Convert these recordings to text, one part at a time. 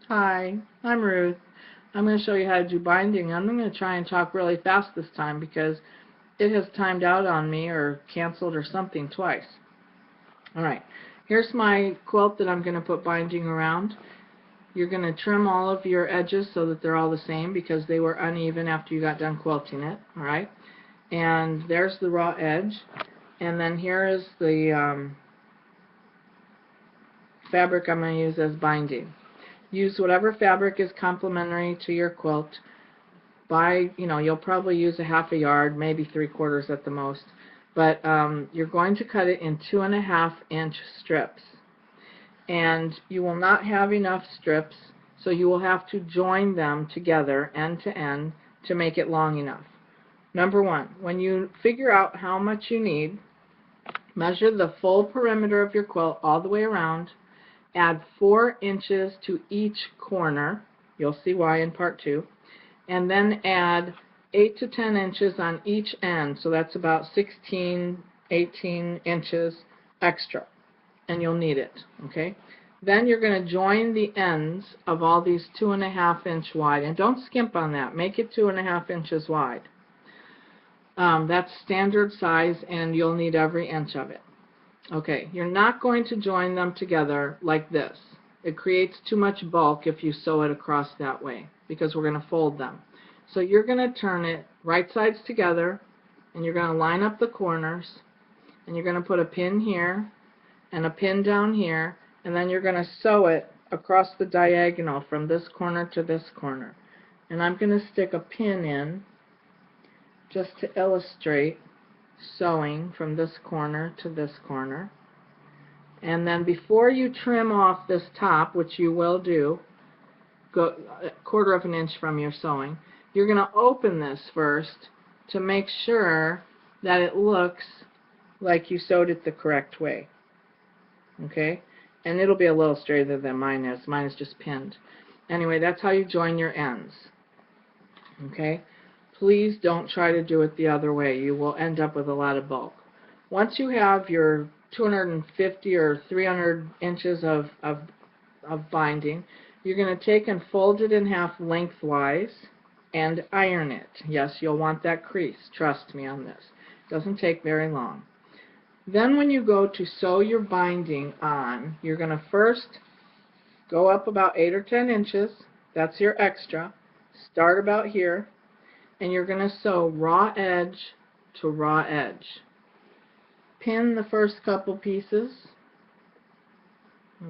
Hi, I'm Ruth. I'm going to show you how to do binding. I'm going to try and talk really fast this time because it has timed out on me or canceled or something twice. Alright, here's my quilt that I'm going to put binding around. You're going to trim all of your edges so that they're all the same because they were uneven after you got done quilting it. Alright, and there's the raw edge. And then here is the fabric I'm going to use as binding. Use whatever fabric is complementary to your quilt. You'll probably use a half a yard, maybe 3/4 at the most. But you're going to cut it in 2.5-inch strips. And you will not have enough strips, so you will have to join them together end to end to make it long enough. Number one, when you figure out how much you need, measure the full perimeter of your quilt all the way around. Add 4 inches to each corner. You'll see why in part 2. And then add 8 to 10 inches on each end. So that's about 16, 18 inches extra. And you'll need it. Okay? Then you're going to join the ends of all these 2.5-inch wide. And don't skimp on that. Make it 2.5 inches wide. That's standard size, and you'll need every inch of it. Okay, you're not going to join them together like this. It creates too much bulk if you sew it across that way because we're going to fold them. So you're going to turn it right sides together, and you're going to line up the corners, and you're going to put a pin here and a pin down here, and then you're going to sew it across the diagonal from this corner to this corner. And I'm going to stick a pin in just to illustrate sewing from this corner to this corner. And then before you trim off this top, which you will do, go 1/4 inch from your sewing, you're going to open this first to make sure that it looks like you sewed it the correct way. Okay? And it'll be a little straighter than mine is. Mine is just pinned. Anyway, that's how you join your ends. Okay? Please don't try to do it the other way. You will end up with a lot of bulk. Once you have your 250 or 300 inches of binding, you're going to take and fold it in half lengthwise and iron it. Yes, you'll want that crease. Trust me on this. It doesn't take very long. Then when you go to sew your binding on, you're going to first go up about 8 or 10 inches. That's your extra. Start about here. And you're going to sew raw edge to raw edge. Pin the first couple pieces.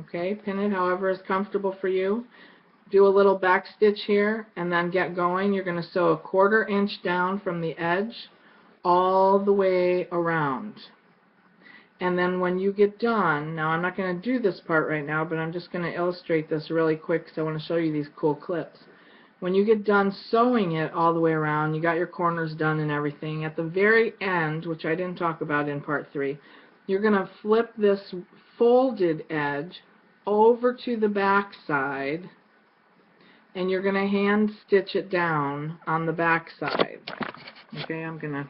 Okay, pin it however is comfortable for you. Do a little back stitch here and then get going. You're going to sew 1/4 inch down from the edge all the way around. And then when you get done, now I'm not going to do this part right now, but I'm just going to illustrate this really quick because I want to show you these cool clips. When you get done sewing it all the way around, you got your corners done and everything, at the very end, which I didn't talk about in part 3, you're going to flip this folded edge over to the back side, and you're going to hand stitch it down on the back side. Okay, I'm going to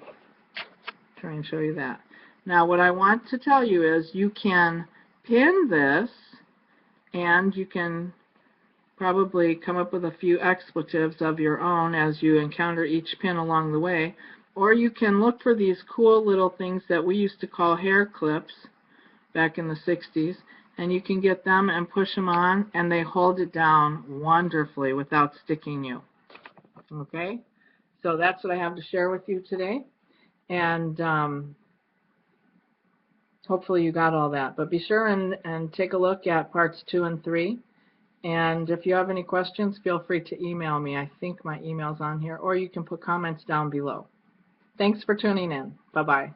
try and show you that. Now what I want to tell you is you can pin this, and you can probably come up with a few expletives of your own as you encounter each pin along the way, or you can look for these cool little things that we used to call hair clips back in the 60s, and you can get them and push them on, and they hold it down wonderfully without sticking you. Okay, so that's what I have to share with you today, and hopefully you got all that. But be sure and take a look at parts 2 and 3. And if you have any questions, feel free to email me. I think my email's on here, or you can put comments down below. Thanks for tuning in. Bye-bye.